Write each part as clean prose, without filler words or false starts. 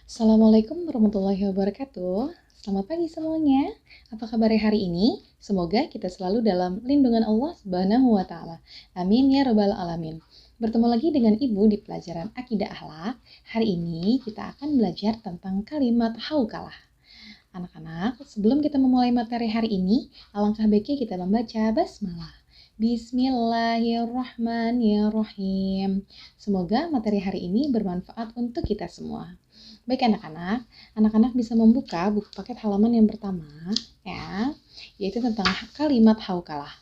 Assalamualaikum warahmatullahi wabarakatuh. Selamat pagi semuanya. Apa kabar hari ini? Semoga kita selalu dalam lindungan Allah Subhanahu wa taala. Amin ya rabbal alamin. Bertemu lagi dengan Ibu di pelajaran Akidah Akhlak. Hari ini kita akan belajar tentang kalimat haukalah. Anak-anak, sebelum kita memulai materi hari ini, alangkah baiknya kita membaca basmalah. Bismillahirrahmanirrahim. Semoga materi hari ini bermanfaat untuk kita semua. Baik anak-anak bisa membuka buku paket halaman yang pertama, ya, yaitu tentang kalimat haukalah.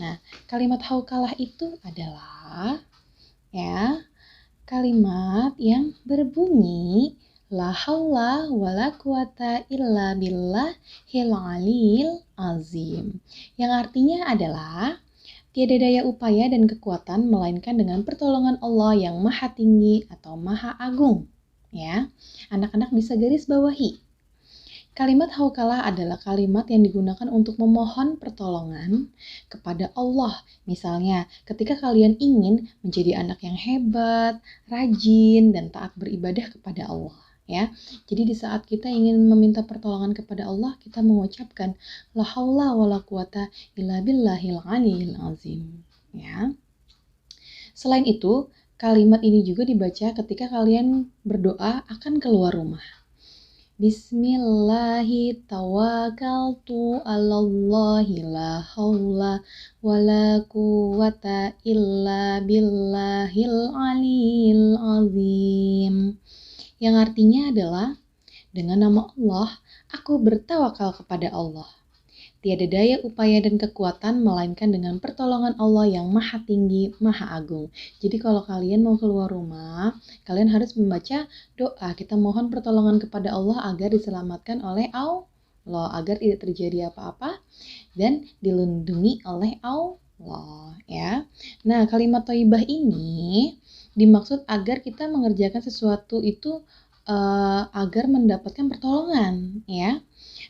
Nah, kalimat haukalah itu adalah, ya, kalimat yang berbunyi la haula wala quwata illa billahil aliyil azim. Yang artinya adalah tiada daya upaya dan kekuatan melainkan dengan pertolongan Allah yang maha tinggi atau maha agung. Ya, anak-anak bisa garis bawahi. Kalimat haukalah adalah kalimat yang digunakan untuk memohon pertolongan kepada Allah. Misalnya, ketika kalian ingin menjadi anak yang hebat, rajin, dan taat beribadah kepada Allah. Ya, jadi di saat kita ingin meminta pertolongan kepada Allah, kita mengucapkan la haula wala quwata illa billahil aliyil azim. Ya. Selain itu, kalimat ini juga dibaca ketika kalian berdoa akan keluar rumah. Bismillahi tawakkaltu 'alallahi la haula wala quwata illa billahil aliyil azim. Yang artinya adalah, dengan nama Allah, aku bertawakal kepada Allah. Tiada daya upaya dan kekuatan melainkan dengan pertolongan Allah yang maha tinggi, maha agung. Jadi kalau kalian mau keluar rumah, kalian harus membaca doa. Kita mohon pertolongan kepada Allah agar diselamatkan oleh Allah, agar tidak terjadi apa-apa dan dilindungi oleh Allah, ya. Nah, kalimat thayyibah ini dimaksud agar kita mengerjakan sesuatu itu agar mendapatkan pertolongan, ya.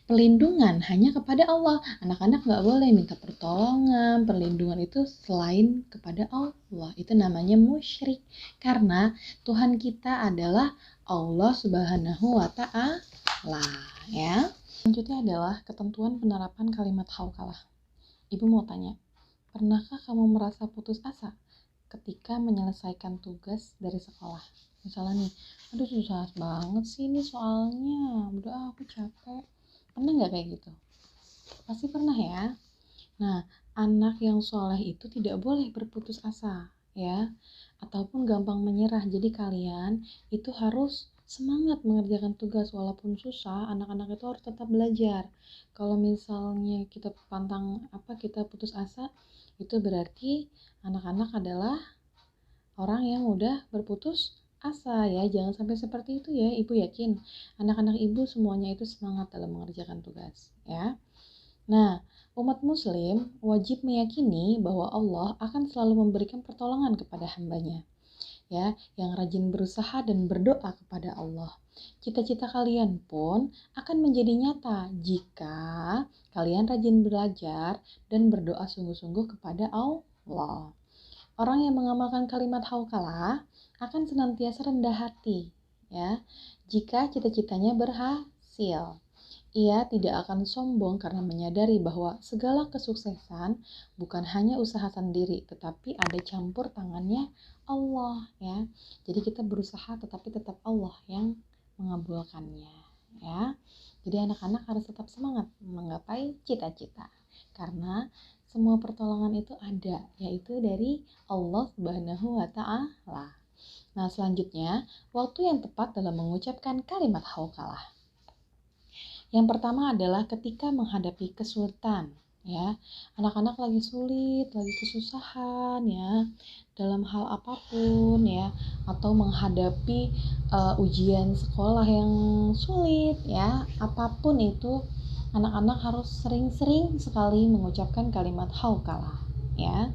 Perlindungan hanya kepada Allah. Anak-anak nggak boleh minta pertolongan, perlindungan itu selain kepada Allah. Itu namanya musyrik. Karena Tuhan kita adalah Allah Subhanahu wa ta'ala, ya. Selanjutnya adalah ketentuan penerapan kalimat haukalah. Ibu mau tanya, pernahkah kamu merasa putus asa ketika menyelesaikan tugas dari sekolah? Misalnya nih, aduh susah banget sih ini soalnya, udah aku capek. Pernah nggak kayak gitu? Pasti pernah ya. Nah, anak yang soleh itu tidak boleh berputus asa, ya, ataupun gampang menyerah. Jadi kalian itu harus semangat mengerjakan tugas walaupun susah. Anak-anak itu harus tetap belajar. Kalau misalnya kita kita putus asa, itu berarti anak-anak adalah orang yang udah berputus asa, ya. Jangan sampai seperti itu ya. Ibu yakin anak-anak ibu semuanya itu semangat dalam mengerjakan tugas, ya. Nah, umat muslim wajib meyakini bahwa Allah akan selalu memberikan pertolongan kepada hambanya, ya, yang rajin berusaha dan berdoa kepada Allah. Cita-cita kalian pun akan menjadi nyata jika kalian rajin belajar dan berdoa sungguh-sungguh kepada Allah. Orang yang mengamalkan kalimat haukalah akan senantiasa rendah hati, ya, jika cita-citanya berhasil. Ia tidak akan sombong karena menyadari bahwa segala kesuksesan bukan hanya usaha sendiri, tetapi ada campur tangannya Allah, ya. Jadi kita berusaha tetapi tetap Allah yang mengabulkannya, ya. Jadi anak-anak harus tetap semangat menggapai cita-cita karena semua pertolongan itu ada, yaitu dari Allah Subhanahu wa ta'ala. Nah, selanjutnya, waktu yang tepat dalam mengucapkan kalimat haukalah. Yang pertama adalah ketika menghadapi kesulitan, ya. Anak-anak lagi sulit, lagi kesusahan, ya, dalam hal apapun, ya, atau menghadapi ujian sekolah yang sulit, ya, apapun itu, anak-anak harus sering-sering sekali mengucapkan kalimat haukalah, ya.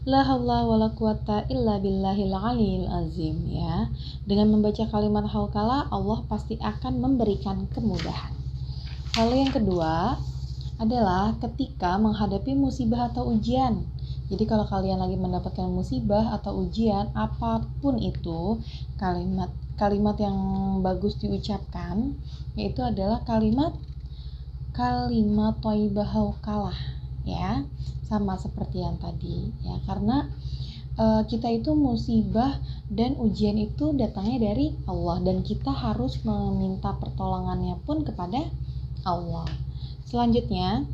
La haula wala quwata illa billahil aliyil azim, ya. Dengan membaca kalimat haukalah, Allah pasti akan memberikan kemudahan. Lalu yang kedua adalah ketika menghadapi musibah atau ujian. Jadi kalau kalian lagi mendapatkan musibah atau ujian apapun itu, kalimat yang bagus diucapkan, yaitu adalah kalimat thayyibah hauqalah, ya, sama seperti yang tadi, ya, karena kita itu musibah dan ujian itu datangnya dari Allah, dan kita harus meminta pertolongannya pun kepada Allah. Selanjutnya,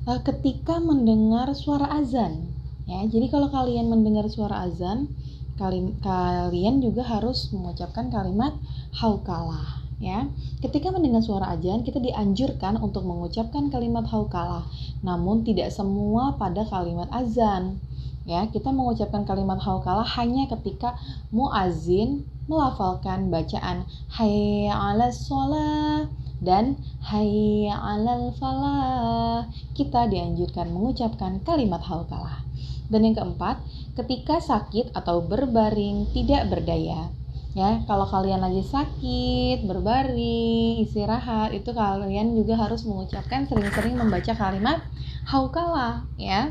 ketika mendengar suara azan, ya, jadi kalau kalian mendengar suara azan, kalian juga harus mengucapkan kalimat hauqalah, ya. Ketika mendengar suara azan, kita dianjurkan untuk mengucapkan kalimat hauqalah, namun tidak semua pada kalimat azan. Ya, kita mengucapkan kalimat hauqalah hanya ketika muazin melafalkan bacaan hayya 'alas shalah dan hayya 'alal falah. Kita dianjurkan mengucapkan kalimat hauqalah. Dan yang keempat, ketika sakit atau berbaring tidak berdaya. Ya, kalau kalian lagi sakit, berbaring, istirahat, itu kalian juga harus mengucapkan sering-sering membaca kalimat hauqalah, ya.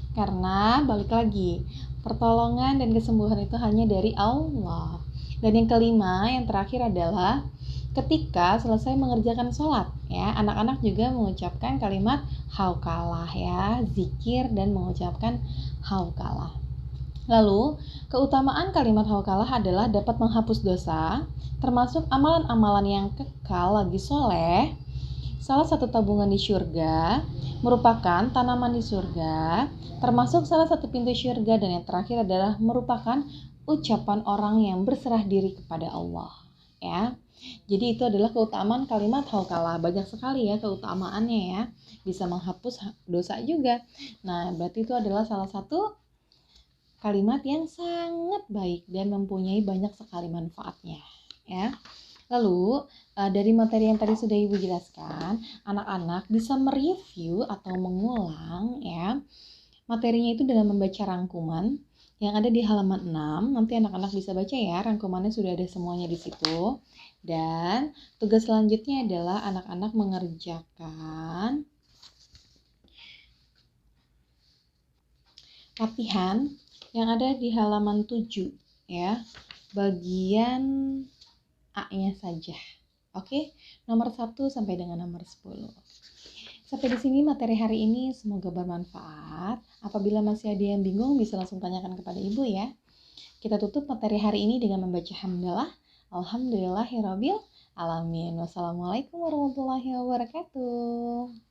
Karena balik lagi, pertolongan dan kesembuhan itu hanya dari Allah. Dan yang kelima, yang terakhir adalah ketika selesai mengerjakan sholat, ya, anak-anak juga mengucapkan kalimat hauqalah, ya, zikir dan mengucapkan hauqalah. Lalu, keutamaan kalimat hauqalah adalah dapat menghapus dosa, termasuk amalan-amalan yang kekal lagi soleh, salah satu tabungan di surga, merupakan tanaman di surga, termasuk salah satu pintu surga, dan yang terakhir adalah merupakan ucapan orang yang berserah diri kepada Allah, ya. Jadi itu adalah keutamaan kalimat hauqalah. Banyak sekali ya keutamaannya, ya. Bisa menghapus dosa juga. Nah, berarti itu adalah salah satu kalimat yang sangat baik dan mempunyai banyak sekali manfaatnya, ya. Lalu, dari materi yang tadi sudah Ibu jelaskan, anak-anak bisa mereview atau mengulang, ya, materinya itu dengan membaca rangkuman yang ada di halaman 6. Nanti anak-anak bisa baca ya, rangkumannya sudah ada semuanya di situ. Dan tugas selanjutnya adalah anak-anak mengerjakan latihan yang ada di halaman 7, ya, bagian A-nya saja. Oke, nomor 1 sampai dengan nomor 10. Sampai di sini materi hari ini, semoga bermanfaat. Apabila masih ada yang bingung, bisa langsung tanyakan kepada Ibu, ya. Kita tutup materi hari ini dengan membaca hamdalah. Alhamdulillahirabbil alamin. Wassalamualaikum warahmatullahi wabarakatuh.